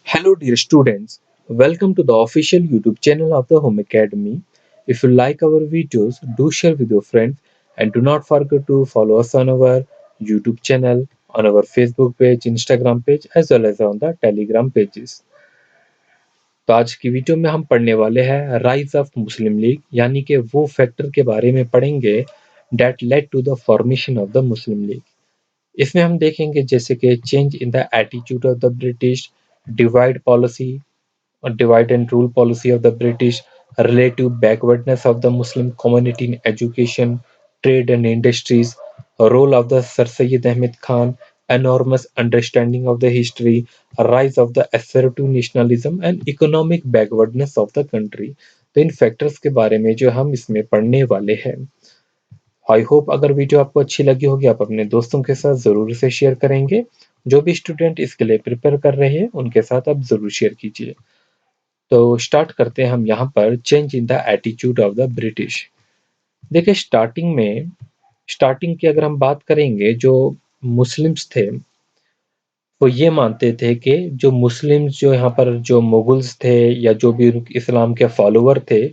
Hello, dear students. Welcome to the official YouTube channel of the Home Academy. If you like our videos, do share with your friends and do not forget to follow us on our YouTube channel, on our Facebook page, Instagram page, as well as on the Telegram pages. तो आज की video में हम पढ़ने वाले हैं rise of Muslim league यानी कि वो फैक्टर के बारे में पढ़ेंगे that led to the formation of the Muslim League. इसमें हम देखेंगे जैसे कि change in the attitude of the British, divide policy or divide and rule policy of the British, relative backwardness of the Muslim community in education, trade and industries, role of the Sir Syed Ahmed Khan, enormous understanding of the history, rise of the assertive nationalism and economic backwardness of the country। तो इन factors के बारे में जो हम इसमें पढ़ने वाले हैं। आई होप अगर वीडियो आपको अच्छी लगी होगी आप अपने दोस्तों के साथ ज़रूर से शेयर करेंगे। जो भी स्टूडेंट इसके लिए प्रिपेयर कर रहे हैं उनके साथ आप ज़रूर शेयर कीजिए। तो स्टार्ट करते हैं हम यहाँ पर change in the attitude of the British. देखिए स्टार्टिंग की अगर हम बात करेंगे जो मुस्लिम्स थे वो ये मानते थे कि जो मुस्लिम्स जो यहाँ पर जो मुगल्स थे या जो भी इस्लाम के फॉलोवर थे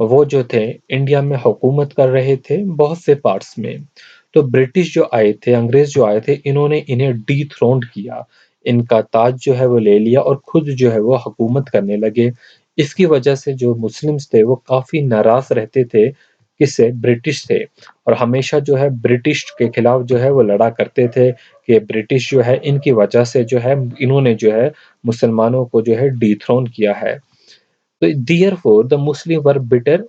वो जो थे इंडिया में हुकूमत कर रहे थे बहुत से पार्ट्स में। तो ब्रिटिश जो आए थे, अंग्रेज जो आए थे, इन्होंने इन्हें डीथ्रोन्ड किया, इनका ताज जो है वो ले लिया और खुद जो है वो हुकूमत करने लगे। इसकी वजह से जो मुस्लिम्स थे वो काफ़ी नाराज़ रहते थे किससे? ब्रिटिश से। और हमेशा जो है ब्रिटिश के खिलाफ जो है वो लड़ा करते थे कि ब्रिटिश जो है इनकी वजह से जो है इन्होंने जो है मुसलमानों को जो है डीथ्रोन किया है। तो therefore the Muslim were bitter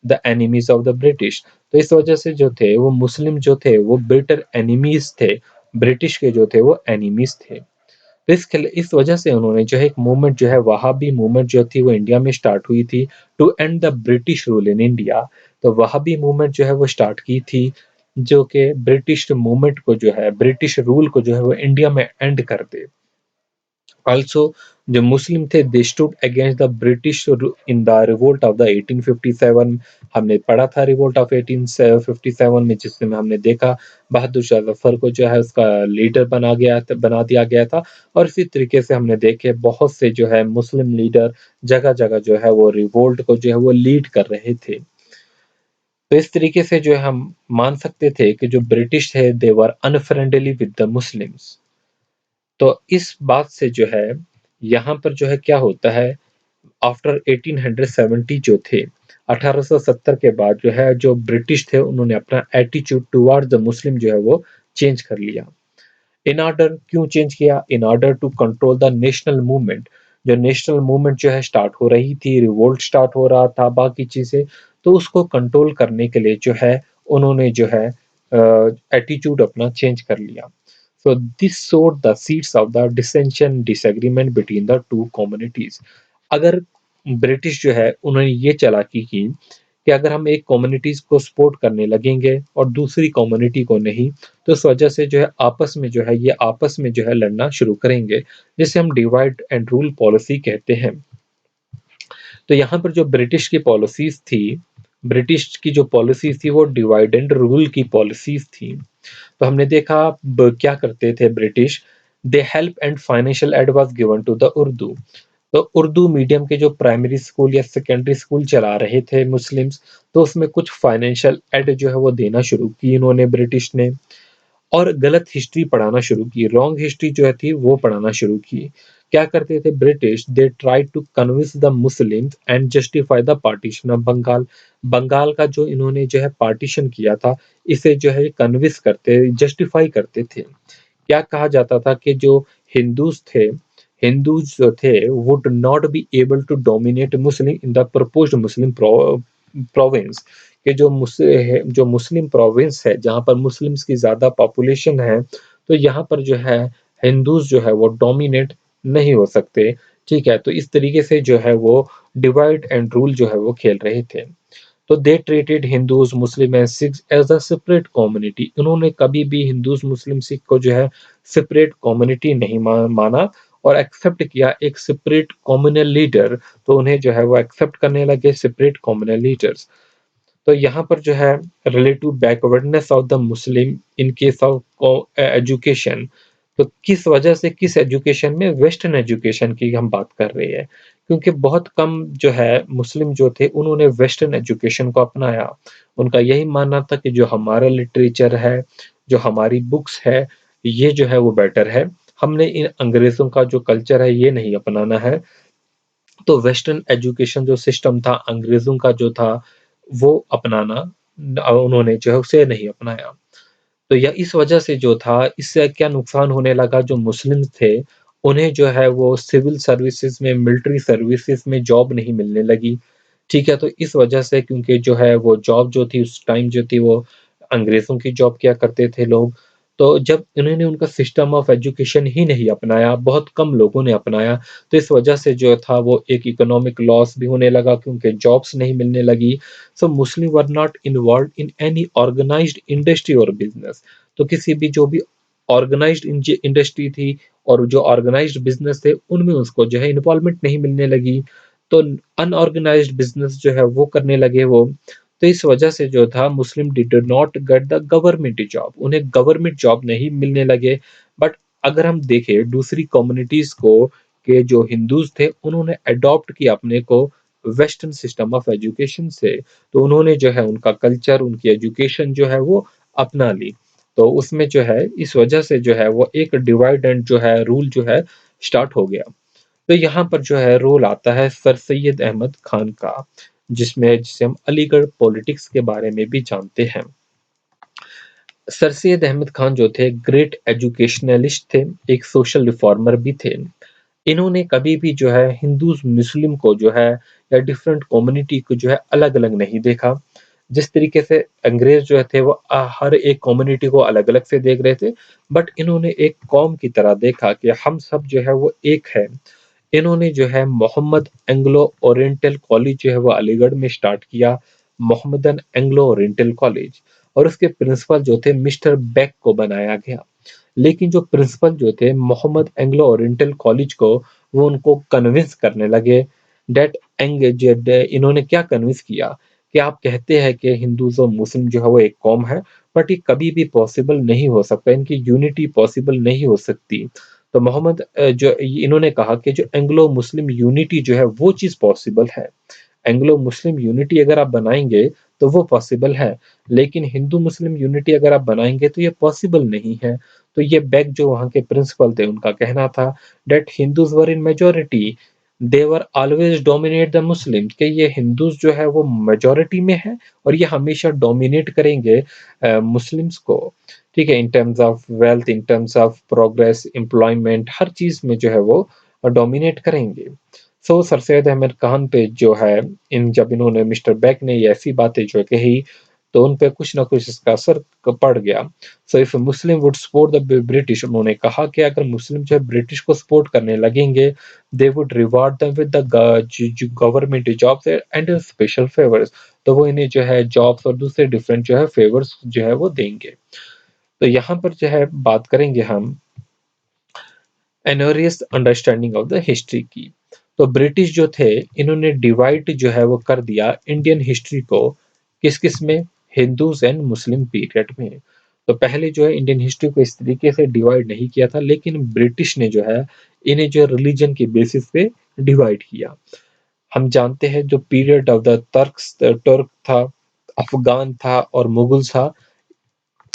the enemies of the British. तो इस वजह से जो थे वो मुस्लिम जो थे वो बिटर एनिमीज थे, ब्रिटिश के जो थे वो एनिमीज थे। तो इस वजह से उन्होंने जो है एक मूवमेंट जो है वहाबी मूवमेंट जो थी वो इंडिया में स्टार्ट हुई थी to end the British rule in India. तो वहाबी मूवमेंट जो है वो स्टार्ट की थी जो कि ब्रिटिश मूवमेंट को जो है ब्रिटिश रूल को जो है वो इंडिया में एंड कर दे। Also, जो मुस्लिम थे they stood against the British in the revolt of the 1857। हमने पढ़ा था रिवोल्ट ऑफ 1857 में जिसमें हमने देखा बहादुर शाह जफर को जो है उसका लीडर बना दिया गया था। और इसी तरीके से हमने देखे बहुत से जो है मुस्लिम लीडर जगह जगह जो है वो रिवोल्ट को जो है वो लीड कर रहे थे। तो इस तरीके से जो है हम मान सकते थे कि जो ब्रिटिश थे दे वर अनफ्रेंडली विद द मुस्लिम्स। तो इस बात से जो है यहाँ पर जो है क्या होता है आफ्टर 1870 जो थे 1870 के बाद जो है जो ब्रिटिश थे उन्होंने अपना एटीट्यूड टुवर्ड द मुस्लिम जो है वो चेंज कर लिया। इन ऑर्डर क्यों चेंज किया? In order to control the national movement. जो नेशनल मूवमेंट जो है स्टार्ट हो रही थी, रिवोल्ट स्टार्ट हो रहा था, बाकी चीजें, तो उसको कंट्रोल करने के लिए जो है उन्होंने जो है एटीट्यूड अपना चेंज कर लिया। So this sowed the seeds of the dissension disagreement between the two communities। अगर ब्रिटिश जो है उन्होंने ये चालाकी की कि अगर हम एक कम्युनिटीज को सपोर्ट करने लगेंगे और दूसरी कम्युनिटी को नहीं तो इस वजह से जो है आपस में जो है ये आपस में जो है लड़ना शुरू करेंगे जिसे हम डिवाइड एंड रूल पॉलिसी कहते हैं। तो यहाँ पर जो ब्रिटिश की पॉलिसीज थी, ब्रिटिश की जो पॉलिसीज थी वो डिवाइड एंड रूल की पॉलिसीज थी। तो हमने देखा क्या करते थे British, they help and financial aid was given to the Urdu. तो उर्दू मीडियम के जो प्राइमरी स्कूल या सेकेंडरी स्कूल चला रहे थे मुस्लिम्स, तो उसमें कुछ फाइनेंशियल एड जो है वो देना शुरू की इन्होंने ब्रिटिश ने। और गलत हिस्ट्री पढ़ाना शुरू की, रॉन्ग हिस्ट्री जो है थी वो पढ़ाना शुरू की। क्या करते थे British? They try to convince the Muslims and justify the partition of Bengal. Bengal का जो इन्होंने जो है पार्टीशन किया था इसे जो है कन्विंस करते जस्टिफाई करते थे। क्या कहा जाता था कि जो हिंदूज थे, हिंदूज जो थे would not be able to dominate Muslim in the proposed Muslim province. कि जो मुस्लिम प्रोविंस है जहाँ पर मुस्लिम्स की ज़्यादा पॉपुलेशन है तो यहाँ पर जो है हिंदूज जो है वो डोमिनेट नहीं हो सकते। ठीक है, तो इस तरीके से जो है वो डिवाइड एंड रूल जो है वो खेल रहे थे। तो they treated Hindus Muslim and Sikhs as a separate community. उन्होंने कभी भी हिंदूज मुस्लिम सिख को जो है सेपरेट कम्युनिटी नहीं माना और एक्सेप्ट किया एक सेपरेट कम्युनल लीडर। तो उन्हें जो है वो एक्सेप्ट करने लगे सेपरेट कम्युनल लीडर्स। तो यहाँ पर जो है relative backwardness of the Muslim in case of education. तो किस वजह से किस एजुकेशन में वेस्टर्न एजुकेशन की हम बात कर रहे हैं, क्योंकि बहुत कम जो है मुस्लिम जो थे उन्होंने वेस्टर्न एजुकेशन को अपनाया। उनका यही मानना था कि जो हमारा लिटरेचर है, जो हमारी बुक्स है, ये जो है वो बेटर है। हमने इन अंग्रेज़ों का जो कल्चर है ये नहीं अपनाना है। तो वेस्टर्न एजुकेशन जो सिस्टम था अंग्रेज़ों का जो था वो अपनाना उन्होंने जो है उसे नहीं अपनाया। तो या इस वजह से जो था, इससे क्या नुकसान होने लगा, जो मुस्लिम थे, उन्हें जो है वो सिविल सर्विसेज़ में, मिलिट्री सर्विसेज़ में जॉब नहीं मिलने लगी। ठीक है? तो इस वजह से क्योंकि जो है वो जॉब जो थी उस टाइम जो थी वो अंग्रेज़ों की जॉब किया करते थे लोग। तो जब इन्होंने उनका सिस्टम ऑफ एजुकेशन ही नहीं अपनाया, बहुत कम लोगों ने अपनाया, तो इस वजह से जो था वो एक इकोनॉमिक लॉस भी होने लगा क्योंकि जॉब्स नहीं मिलने लगी। So Muslim were not involved in any organised industry और बिज़नेस। तो किसी भी जो भी ऑर्गेनाइज्ड इंडस्ट्री थी और जो ऑर्गेनाइज्ड बिज़नेस थे, उनमें उसको जो है इन्वॉल्वमेंट नहीं मिलने लगी। तो अनऑर्गेनाइज्ड बिज़नेस जो है वो करने लगे वो। तो इस वजह से जो था Muslim did not get the government job, उन्हें गवर्नमेंट जॉब नहीं मिलने लगे। बट अगर हम देखें दूसरी कम्युनिटीज़ को, के जो हिंदूज़ थे उन्होंने अडॉप्ट किया अपने को वेस्टर्न सिस्टम ऑफ एजुकेशन से। तो उन्होंने जो है उनका कल्चर, उनकी एजुकेशन जो है वो अपना ली। तो उसमें जो है इस वजह से जो है वो एक डिवाइड एंड जो है रूल जो है स्टार्ट हो गया। तो यहाँ पर जो है रोल आता है सर सैयद अहमद खान का, जिसे हम अलीगढ़ पॉलिटिक्स के बारे में भी जानते हैं। सर सैयद अहमद खान जो थे ग्रेट एजुकेशनलिस्ट थे, एक सोशल रिफॉर्मर भी थे। इन्होंने कभी भी जो है हिंदूज मुस्लिम को जो है या डिफरेंट कम्युनिटी को जो है अलग-अलग नहीं देखा। जिस तरीके से अंग्रेज जो थे वो हर एक कम्युनिटी को अलग-अलग से देख रहे थे, बट इन्होंने एक कौम की तरह देखा कि हम सब जो है वो एक है। इन्होंने जो है मोहम्मद एंग्लो ओरिएंटल कॉलेज जो है वो अलीगढ़ में स्टार्ट किया, मोहम्मदन एंग्लो ओरिएंटल कॉलेज, और उसके प्रिंसिपल जो थे मिस्टर बेक को बनाया गया। लेकिन जो प्रिंसिपल जो थे मोहम्मद एंग्लो ओरिएंटल कॉलेज को, वो उनको कन्विंस करने लगे डेट इन्होंने क्या कन्विंस किया कि आप कहते हैं कि हिंदूज और मुस्लिम जो है वो एक कौम है, बट ये कभी भी पॉसिबल नहीं हो सकता, इनकी यूनिटी पॉसिबल नहीं हो सकती। तो इन्होंने कहा कि जो एंग्लो मुस्लिम यूनिटी जो है वो चीज़ पॉसिबल है। एंग्लो मुस्लिम यूनिटी अगर आप बनाएँगे तो वो पॉसिबल है, लेकिन हिंदू मुस्लिम यूनिटी अगर आप बनाएँगे तो ये पॉसिबल नहीं है। तो ये बेक जो वहाँ के प्रिंसिपल थे उनका कहना था that Hindus were in majority, they were always dominate the Muslims, कि ये हिंदूज़ जो है वो मेजॉरिटी में है और ये हमेशा डोमिनेट करेंगे मुस्लिम्स को। ठीक है? In terms of wealth, in terms of progress, employment, हर चीज़ में जो है वो डोमिनेट करेंगे। सो सर सैयद अहमद खान पे जो है जब इन्होंने मिस्टर बेक ने ये ऐसी बातें जो कही, तो उन पे कुछ ना कुछ इसका असर पड़ गया। So if Muslim would support the British, उन्होंने कहा कि अगर मुस्लिम जो है ब्रिटिश को सपोर्ट करने लगेंगे, they would reward them with the government jobs and special favours, तो वो इन्हें जो है जॉब्स और दूसरे डिफरेंट जो है फेवर्स जो है वो देंगे। तो यहाँ पर जो है बात करेंगे हम एनोरियस अंडरस्टैंडिंग ऑफ द हिस्ट्री की। तो ब्रिटिश जो थे इन्होंने डिवाइड जो है वो कर दिया इंडियन हिस्ट्री को किस-किस में, हिंदूज एंड मुस्लिम पीरियड में। तो पहले जो है इंडियन हिस्ट्री को इस तरीके से डिवाइड नहीं किया था, लेकिन ब्रिटिश ने जो है इन्हें जो रिलीजन के बेसिस पे डिवाइड किया। हम जानते हैं जो पीरियड ऑफ द तुर्क था, अफ़गान था और मुगल था,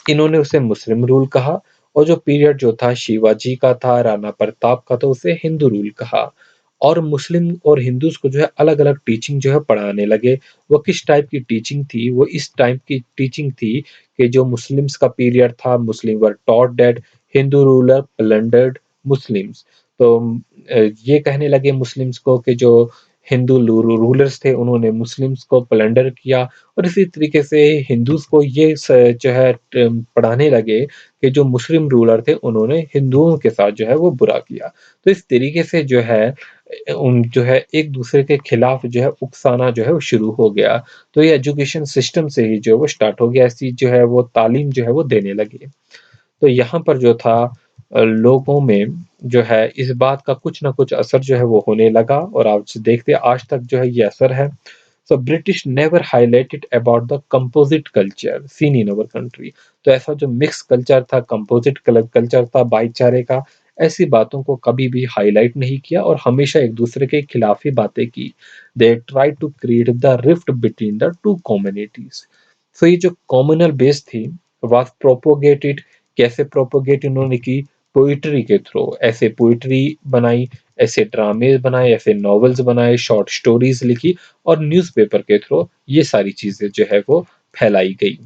इन्होंने उसे मुस्लिम रूल कहा, और जो पीरियड जो था शिवाजी का था, राणा प्रताप का, तो उसे हिंदू रूल कहा। और मुस्लिम और हिंदूज़ को जो है अलग-अलग टीचिंग जो है पढ़ाने लगे। वो किस टाइप की टीचिंग थी? वो इस टाइप की टीचिंग थी कि जो मुस्लिम्स का पीरियड था, Muslim were taught that Hindu ruler plundered Muslims. तो ये कहने लगे मुस्लिम्स को कि जो हिंदू रूलर्स थे उन्होंने मुस्लिम्स को प्लंडर किया, और इसी तरीके से हिंदूज़ को ये जो है पढ़ाने लगे कि जो मुस्लिम रूलर थे उन्होंने हिंदुओं के साथ जो है वो बुरा किया। तो इस तरीके से जो है उन जो है एक दूसरे के खिलाफ जो है उकसाना जो है वो शुरू हो गया। तो ये एजुकेशन सिस्टम से ही जो है वो स्टार्ट हो गया, ऐसी जो है वो तालीम जो है वो देने लगे। तो यहाँ पर जो था लोगों में जो है इस बात का कुछ ना कुछ असर जो है वो होने लगा, और आज देखते आज तक जो है ये असर है। So British never highlighted about the composite culture seen in our country. तो ऐसा जो मिक्स कल्चर था, कंपोजिट कल्चर था भाईचारे का, ऐसी बातों को कभी भी हाईलाइट नहीं किया और हमेशा एक दूसरे के खिलाफ ही बातें की। They try to create the rift between the two communities. सो ये जो कम्युनल बेस थी वाज प्रोपोगेटेड। कैसे प्रोपोगेट इन्होंने की? पोइट्री के थ्रू। ऐसे पोइट्री बनाई, ऐसे ड्रामे बनाए, ऐसे नॉवेल्स बनाए, शॉर्ट स्टोरीज लिखी और न्यूज़पेपर के थ्रू ये सारी चीजें जो है वो फैलाई गई।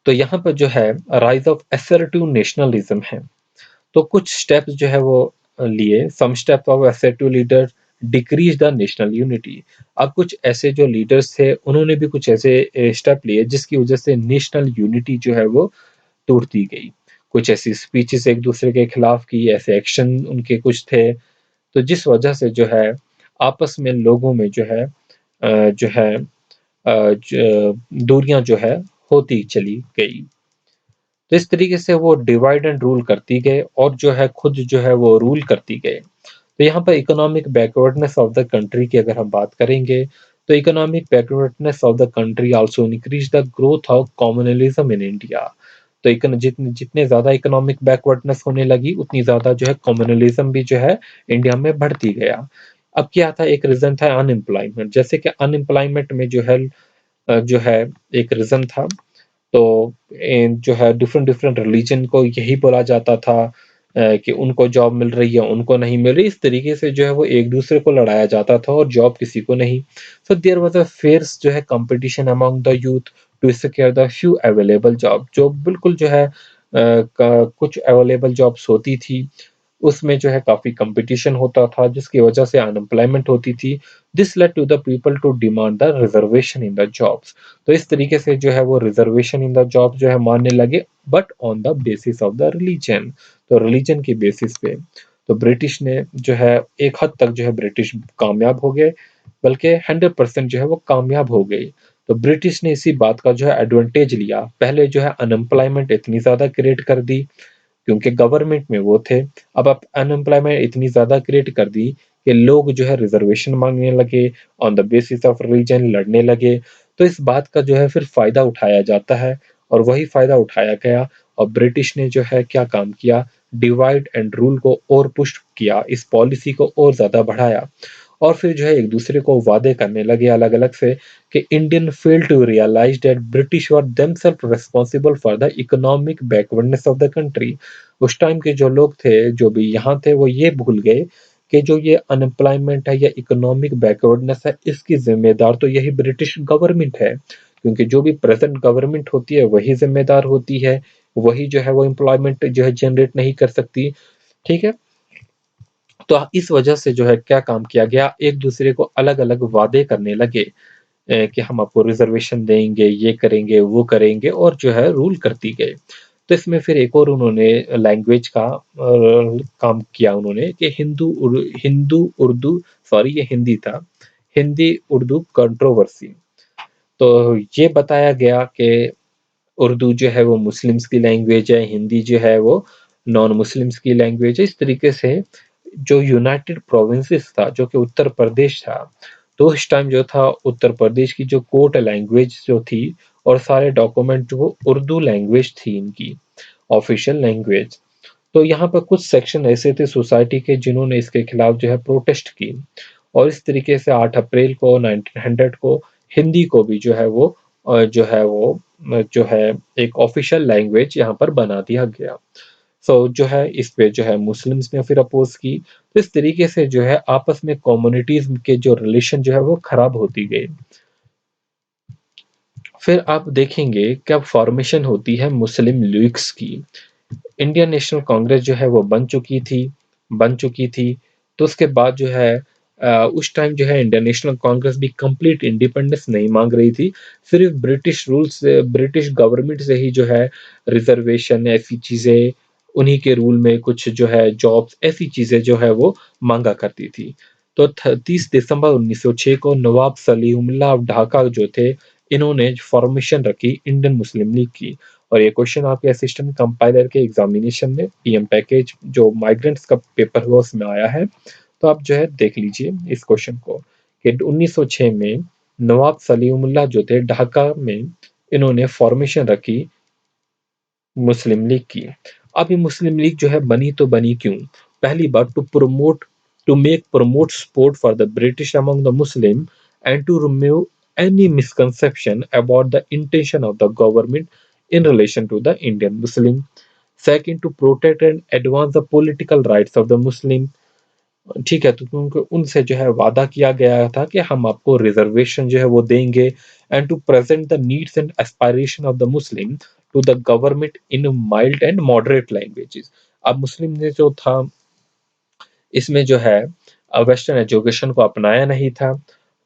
तो यहाँ पर जो है राइज ऑफ असर्टिव नेशनलिज्म है। तो कुछ स्टेप्स जो है वो लिए। Some step of assertive leader decrease the national unity. अब कुछ ऐसे जो लीडर्स थे उन्होंने भी कुछ ऐसे स्टेप लिए जिसकी वजह से नेशनल यूनिटी जो है वो तोड़ दी गई। कुछ ऐसी स्पीचेस एक दूसरे के खिलाफ की, ऐसे एक्शन उनके कुछ थे, तो जिस वजह से जो है आपस में लोगों में जो है जो है दूरियां जो है होती चली गई। तो इस तरीके से वो डिवाइड एंड रूल करती गए और जो है खुद जो है वो रूल करती गए। तो यहाँ पर economic backwardness of the country की अगर हम बात करेंगे, तो economic backwardness of the country also increase the growth of communalism in India. तो जितने जितने ज्यादा इकोनॉमिक बैकवर्डनेस होने लगी उतनी ज्यादा जो है कम्युनलिज्म भी जो है इंडिया में बढ़ती गया। अब क्या था? एक रीजन था अनएम्प्लॉयमेंट। जैसे कि अनएम्प्लॉयमेंट में जो है एक रीजन था। तो जो है डिफरेंट डिफरेंट रिलीजन को यही बोला जाता था कि उनको जॉब मिल रही है, उनको नहीं मिल रही। इस तरीके से जो है वो एक दूसरे को लड़ाया जाता था और जॉब किसी को नहीं। So there was a fierce जो है competition among the youth to secure the few available job. जो बिल्कुल जो है कुछ अवेलेबल जॉब्स होती थी उसमें जो है काफी कंपटीशन होता था जिसकी वजह से अनएम्प्लॉयमेंट होती थी। This led to the people to demand the reservation in the jobs. तो इस तरीके से जो है वो रिजर्वेशन इन द जॉब जो है मानने लगे, but on the basis of the religion. तो रिलीजन की बेसिस पे तो ब्रिटिश ने जो है एक हद तक जो है ब्रिटिश कामयाब हो गए, बल्कि 100% जो है वो कामयाब हो गई। तो ब्रिटिश ने इसी बात का जो है एडवांटेज लिया। पहले जो है अनएम्प्लॉयमेंट इतनी ज्यादा क्रिएट कर दी क्योंकि गवर्नमेंट में वो थे। अब आप अनएम्प्लॉयमेंट इतनी ज्यादा क्रिएट कर दी कि लोग जो है रिजर्वेशन मांगने लगे, on the basis of religion लड़ने लगे। तो इस बात का जो है फिर फायदा उठाया जाता है और वही फायदा उठाया गया। और ब्रिटिश ने जो है क्या काम किया? डिवाइड एंड रूल को और पुश किया, इस पॉलिसी को और ज्यादा बढ़ाया। और फिर जो है एक दूसरे को वादे करने लगे अलग अलग से कि Indian fail to realise that British were themselves responsible for the economic backwardness of the country. उस टाइम के जो लोग थे, जो भी यहाँ थे, वो ये भूल गए कि जो ये अनएम्प्लॉयमेंट है या इकोनॉमिक बैकवर्डनेस है इसकी जिम्मेदार तो यही ब्रिटिश गवर्नमेंट है। क्योंकि जो भी प्रेजेंट गवर्नमेंट होती है वही जिम्मेदार होती है, वही जो है वो एम्प्लॉयमेंट जो है जनरेट नहीं कर सकती। ठीक है। तो इस वजह से जो है क्या काम किया गया, एक दूसरे को अलग अलग वादे करने लगे कि हम आपको रिजर्वेशन देंगे, ये करेंगे, वो करेंगे, और जो है रूल करती गए। तो इसमें फिर एक और उन्होंने लैंग्वेज का काम किया उन्होंने कि हिंदू उर्दू, सॉरी ये हिंदी था, हिंदी उर्दू कंट्रोवर्सी। तो ये बताया गया कि उर्दू जो है वो मुस्लिम्स की लैंग्वेज है, हिंदी जो है वो नॉन मुस्लिम्स की लैंग्वेज है। इस तरीके से जो यूनाइटेड प्रोविंसेस था, जो कि उत्तर प्रदेश था, तो उस टाइम जो था उत्तर प्रदेश की जो कोर्ट लैंग्वेज जो थी और सारे डॉक्यूमेंट जो वो उर्दू लैंग्वेज थी इनकी ऑफिशियल लैंग्वेज। तो यहाँ पर कुछ सेक्शन ऐसे थे सोसाइटी के जिन्होंने इसके खिलाफ जो है प्रोटेस्ट की और इस तरीके से 8 अप्रैल को 1900 को हिंदी को भी जो है वो जो है एक ऑफिशियल लैंग्वेज यहाँ पर बना दिया गया। सो जो है इस पे जो है मुस्लिम्स ने फिर अपोज की। तो इस तरीके से जो है आपस में कम्युनिटीज के जो रिलेशन जो है वो खराब होती गई। फिर आप देखेंगे कब फॉर्मेशन होती है मुस्लिम लीग्स की। इंडियन नेशनल कांग्रेस जो है वो बन चुकी थी। तो उसके बाद जो है उस टाइम जो है इंडियन नेशनल कांग्रेस भी कंप्लीट इंडिपेंडेंस नहीं मांग रही थी। सिर्फ ब्रिटिश रूल्स से, ब्रिटिश गवर्नमेंट से ही जो है रिजर्वेशन ऐसी चीजें, उन्हीं के रूल में कुछ जो है जॉब्स ऐसी चीजें जो है वो मांगा करती थी। तो 30 दिसंबर 1906 को नवाब सलीमुल्लाह ऑफ ढाका जो थे, इन्होंने फॉर्मेशन रखी इंडियन मुस्लिम लीग की। और ये क्वेश्चन आपके असिस्टेंट कंपाइलर के एग्जामिनेशन में पीएम पैकेज जो माइग्रेंट्स का पेपर हुआ उसमें आया है। तो आप जो है देख लीजिए इस क्वेश्चन को कि 1906 में नवाब सलीमुल्लाह जो थे ढाका में इन्होंने फॉर्मेशन रखी मुस्लिम लीग की। अब ये मुस्लिम लीग जो है बनी तो बनी क्यों? पहली बात, to make promote support for the British among the Muslim and to remove any misconception about the intention of the government in relation to the Indian Muslim. Second, to protect and advance the political rights of the Muslim. ठीक है, तो उनको उनसे जो है वादा किया गया था कि हम आपको रिजर्वेशन जो है वो देंगे and to present the needs and aspiration of the Muslim to the government in mild and moderate languages. अब मुस्लिम ने जो था इसमें जो है वेस्टर्न एजुकेशन को अपनाया नहीं था,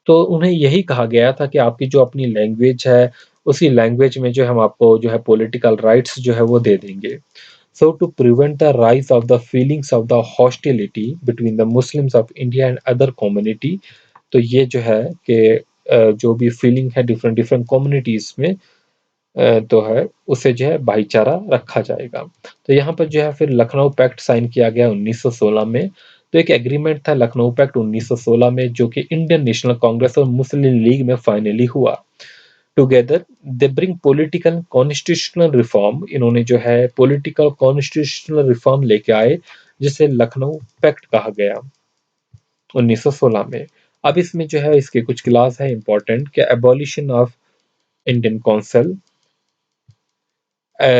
तो उन्हें यही कहा गया था कि आपकी जो अपनी लैंग्वेज है उसी लैंग्वेज में जो हम आपको जो है पॉलिटिकल राइट्स जो है वो दे देंगे। So to prevent the rise of the feelings of the hostility between the Muslims of India and other community, तो ये जो है कि जो भी फीलिंग है डिफरेंट डिफरेंट कम्युनिटीज में तो है उसे जो है भाईचारा रखा जाएगा। तो यहाँ पर जो है फिर लखनऊ पैक्ट साइन किया गया 1916 में। तो एक एग्रीमेंट था लखनऊ पैक्ट 1916 में जो कि इंडियन नेशनल कांग्रेस और मुस्लिम लीग में फाइनली हुआ। Together they bring political constitutional reform, इन्होंने जो है पॉलिटिकल कॉन्स्टिट्यूशनल रिफॉर्म लेके आए जिसे लखनऊ पैक्ट कहा गया 1916 में। अब इसमें जो है इसके कुछ क्लास है इंपॉर्टेंट कि abolition of Indian council,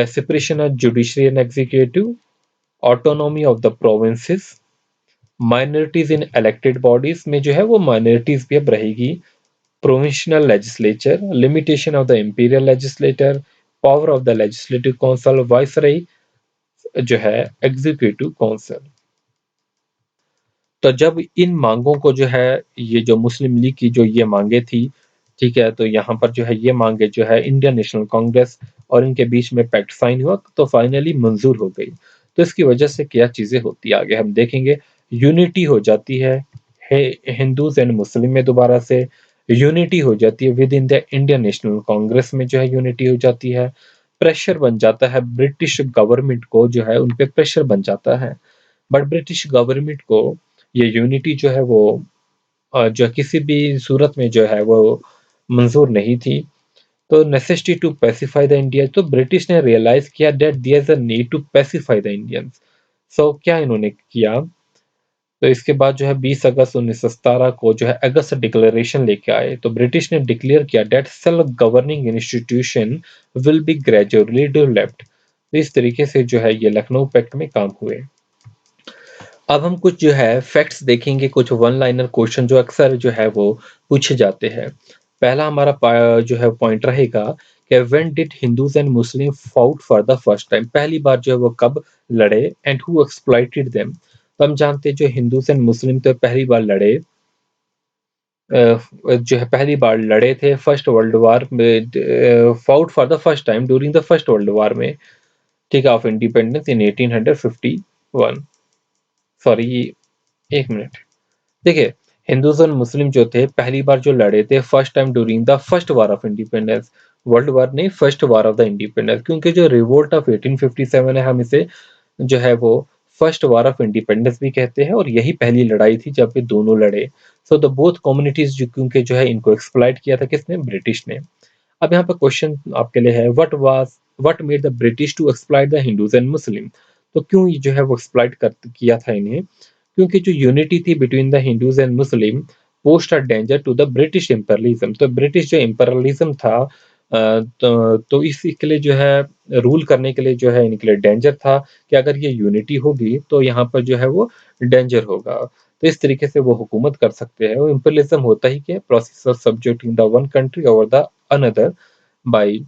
separation of judiciary and executive, autonomy of the provinces, minorities in elected bodies में जो है वो minorities भी अब रहेगी, provincial legislature, limitation of the imperial legislature, power of the legislative council, viceroy जो है executive council। तो जब इन मांगों को जो है ये जो मुस्लिम लीग की जो ये मांगे थी, ठीक है, तो यहाँ पर जो है ये मांगे जो है इंडियन नेशनल कांग्रेस और इनके बीच में पैक्ट साइन हुआ तो फाइनली मंजूर हो गई। तो इसकी वजह से क्या चीजें होती है आगे हम देखेंगे। यूनिटी हो जाती है हिंदूज एंड मुस्लिम में, दोबारा से यूनिटी हो जाती है with in the Indian national Congress में जो है यूनिटी हो जाती है। प्रेशर बन जाता है ब्रिटिश गवर्नमेंट को जो है उन पे प्रेशर बन जाता है, बट ब्रिटिश गवर्नमेंट को ये यूनिटी जो है वो जो किसी भी सूरत में जो है वो मंजूर नहीं थी। तो necessity to pacify the India, तो ब्रिटिश ने रियलाइज किया that there is a need to pacify the Indians. सो क्या इन्होंने किया, तो इसके बाद जो है 20 अगस्त 1917 को जो है अगस्त डिक्लेरेशन लेके आए। तो ब्रिटिश ने डिक्लेयर किया that self governing institution will be gradually developed. इस तरीके से जो है ये लखनऊ पैक्ट में काम हुए। अब हम कुछ जो है फैक्ट्स देखेंगे, कुछ वन लाइनर क्वेश्चन जो अक्सर जो है वो पूछे जाते हैं। पहला हमारा जो है पॉइंट रहेगा कि when did Hindus and Muslim fought for the first time, पहली बार जो है वो कब लड़े एंड हु एक्सप्लॉइटेड देम। तो हम जानते हैं जो हिंदूज एंड मुस्लिम तो पहली बार लड़े जो है पहली बार लड़े थे फर्स्ट वर्ल्ड वार में, fought for the first time during the first world war में, ठीक है, ऑफ इंडिपेंडेंस इन 1851। सॉरी, एक मिनट, देखिए हिंदूज और मुस्लिम जो थे पहली बार जो लड़े थे first time during the first war of independence, world war नहीं, first war of the independence, क्योंकि जो रिवोल्ट ऑफ 1857 है हम इसे जो है वो फर्स्ट वार ऑफ इंडिपेंडेंस भी कहते हैं और यही पहली लड़ाई थी जब ये दोनों लड़े। सो द बोथ कम्युनिटीज जो क्योंकि जो है इनको एक्सप्लॉइट किया था किसने, ब्रिटिश ने। अब यहाँ पर क्वेश्चन आपके लिए है what made the British to exploit the Hindus and Muslim. तो क्यों जो है वो एक्सप्लॉइट कर किया था इन्हें, क्योंकि जो यूनिटी थी between the Hindus and Muslim post a danger to the British imperialism. तो ब्रिटिश जो इंपरलिज्म था तो इसके लिए जो है रूल करने के लिए जो है इनके लिए डेंजर था कि अगर ये यूनिटी होगी तो यहाँ पर जो है वो डेंजर होगा। तो इस तरीके से वो हुकूमत कर सकते हैं। वो इंपरलिज्म होता ही क्या, process of subjecting the one country over the another by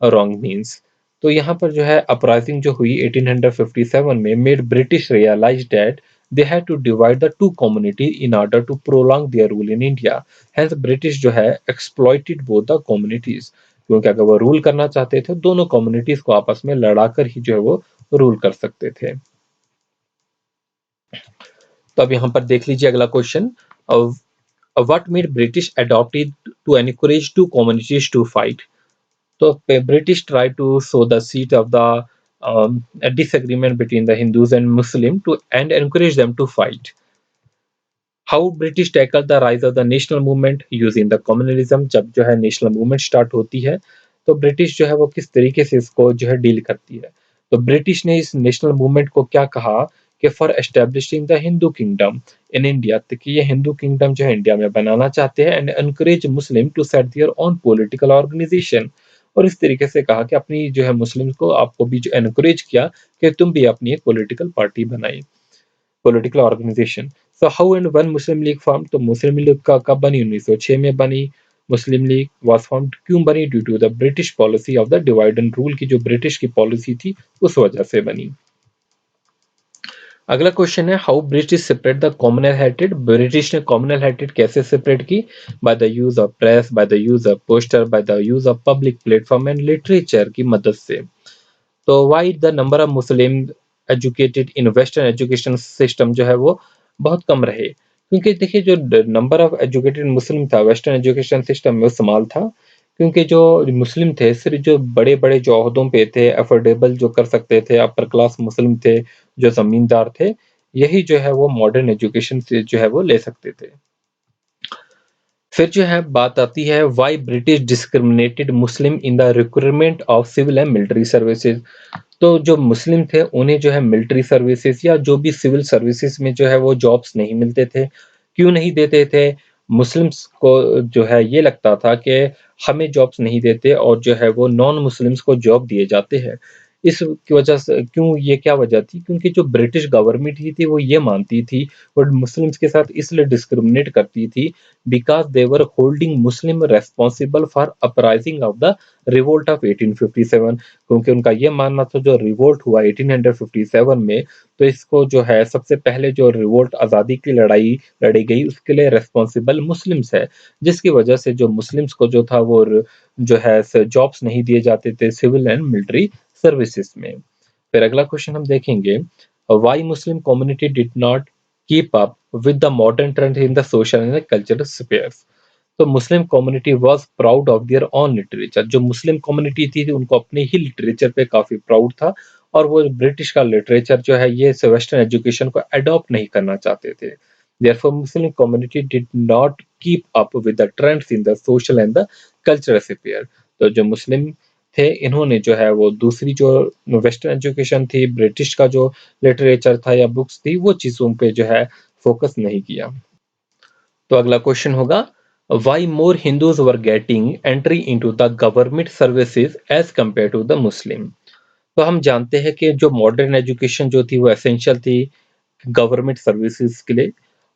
wrong means. तो यहाँ पर जो है अपराइजिंग जो हुई 1857 में made British realise that they had to divide the two community in order to prolong their rule in India. Hence British जो है exploited both the communities, क्योंकि अगर वो रूल करना चाहते थे दोनों कम्युनिटीज को आपस में लड़ाकर ही जो है वो रूल कर सकते थे। तो अब यहाँ पर देख लीजिए अगला question, what made British adopted to encourage two communities to fight. तो British try to sow the seat of the disagreement between the Hindus and Muslim to and encourage them to fight. How British tackle the rise of the national movement using the communalism. जब जो है national movement start होती है तो British जो है वो किस तरीके से इसको जो है डील करती है। तो ब्रिटिश ने इस नेशनल मूवमेंट को क्या कहा कि for establishing the Hindu kingdom in India, कि ये हिंदू किंगडम जो है इंडिया में बनाना चाहते हैं, and encourage Muslim to set their own political organisation. और इस तरीके से कहा कि अपनी जो है मुस्लिम को आपको भी जो एनकरेज किया कि तुम भी अपनी एक पॉलिटिकल पार्टी बनाई, political organisation. So how and when Muslim League form, तो मुस्लिम लीग का कब बनी, 1906 में बनी। मुस्लिम लीग वाज फॉर्म्ड क्यों बनी, due to the British policy of the divide and rule, की जो ब्रिटिश की पॉलिसी थी उस वजह से बनी। अगला क्वेश्चन है how British separate the communal heritage. British ने कॉमनल हेरिटेज कैसे सेपरेट की, by the use of press, by the use of poster, by the use of public platform and literature की मदद से। तो why the number of Muslim educated in western education system जो है वो बहुत कम रहे, क्योंकि देखिए जो नंबर ऑफ एजुकेटेड मुस्लिम था वेस्टर्न एजुकेशन सिस्टम में वो समाल था, क्योंकि जो मुस्लिम थे सिर्फ जो बड़े बड़े जो ओहदों पे थे, अफोर्डेबल जो कर सकते थे, अपर क्लास मुस्लिम थे, जो जमींदार थे, यही जो है वो मॉडर्न एजुकेशन से जो है वो ले सकते थे। फिर जो है बात आती है why British discriminated Muslim in the recruitment of civil and military services. तो जो मुस्लिम थे उन्हें जो है मिलिट्री सर्विसेज या जो भी सिविल सर्विसेज में जो है वो जॉब्स नहीं मिलते थे। क्यों नहीं देते थे, मुस्लिम्स को जो है ये लगता था कि हमें जॉब्स नहीं देते और जो है वो नॉन मुस्लिम्स को जॉब दिए जाते हैं। इसकी वजह से क्यों, ये क्या वजह थी, क्योंकि जो ब्रिटिश गवर्नमेंट ही थी वो ये मानती थी और मुस्लिम्स के साथ इसलिए डिस्क्रिमिनेट करती थी because they were holding Muslim responsible for uprising of the revolt of 1857। क्योंकि उनका ये मानना था जो रिवोल्ट हुआ 1857 में, तो इसको जो है सबसे पहले जो रिवोल्ट आज़ादी की लड़ाई लड़ी गई उसके लिए रेस्पॉन्सिबल मुस्लिम्स है, जिसकी वजह से जो मुस्लिम्स को जो था वो जो है जॉब्स नहीं दिए जाते थे सिविल एंड मिलिट्री सर्विसेज में। फिर अगला क्वेश्चन हम देखेंगे why Muslim community did not keep up with the modern trend in the social and cultural spheres. तो Muslim community was proud of their own literature. जो मुस्लिम कम्युनिटी थी उनको अपने ही लिटरेचर पे काफी प्राउड था और वो ब्रिटिश का लिटरेचर जो है ये वेस्टर्न एजुकेशन को अडॉप्ट नहीं करना चाहते थे। Therefore, Muslim community did not keep up with the trends in the social and the cultural sphere। तो जो मुस्लिम थे इन्होंने जो है वो दूसरी जो वेस्टर्न एजुकेशन थी, ब्रिटिश का जो लिटरेचर था या बुक्स थी, वो चीजों पे जो है फोकस नहीं किया। तो अगला क्वेश्चन होगा why more Hindus were getting entry into the government services as compare to the Muslim. तो हम जानते हैं कि जो मॉडर्न एजुकेशन जो थी वो एसेंशियल थी गवर्नमेंट सर्विसेज के लिए,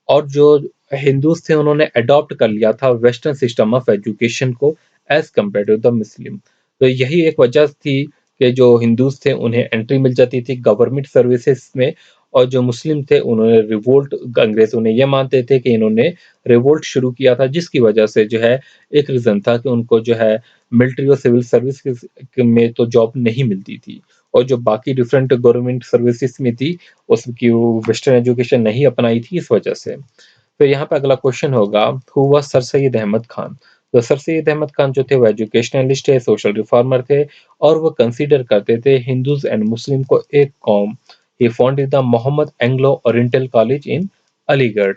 और जो हिंदूज थे उन्होंने अडॉप्ट कर लिया था वेस्टर्न सिस्टम ऑफ एजुकेशन को as compare to the Muslim. तो यही एक वजह थी कि जो हिंदूज थे उन्हें एंट्री मिल जाती थी गवर्नमेंट सर्विसेज में, और जो मुस्लिम थे उन्होंने रिवोल्ट, अंग्रेजों ने ये मानते थे कि इन्होंने रिवोल्ट शुरू किया था, जिसकी वजह से जो है एक रीजन था कि उनको जो है मिलिट्री और सिविल सर्विस में तो जॉब नहीं मिलती थी, और जो बाकी डिफरेंट गवर्नमेंट सर्विसेज में थी उसकी वो वेस्टर्न एजुकेशन नहीं अपनाई थी इस वजह से। फिर यहाँ पे अगला क्वेश्चन होगा who was sir Syed Ahmad Khan. तो सर सैयद अहमद खान जो थे वो एजुकेशनलिस्ट है, सोशल रिफॉर्मर थे, और वो कंसीडर करते थे हिंदूज एंड मुस्लिम को एक कौम। He founded the Mohammad Anglo Oriental college in Aligarh.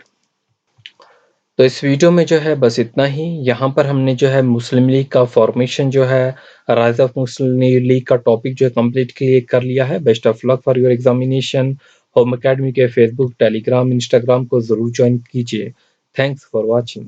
तो इस वीडियो में जो है बस इतना ही। यहाँ पर हमने जो है मुस्लिम लीग का फॉर्मेशन जो है, राइज ऑफ मुस्लिम लीग का टॉपिक जो है कंप्लीट कर लिया है। Best of luck for your examination. Home academy के फेसबुक, टेलीग्राम, इंस्टाग्राम को जरूर ज्वाइन कीजिए। Thanks for watching.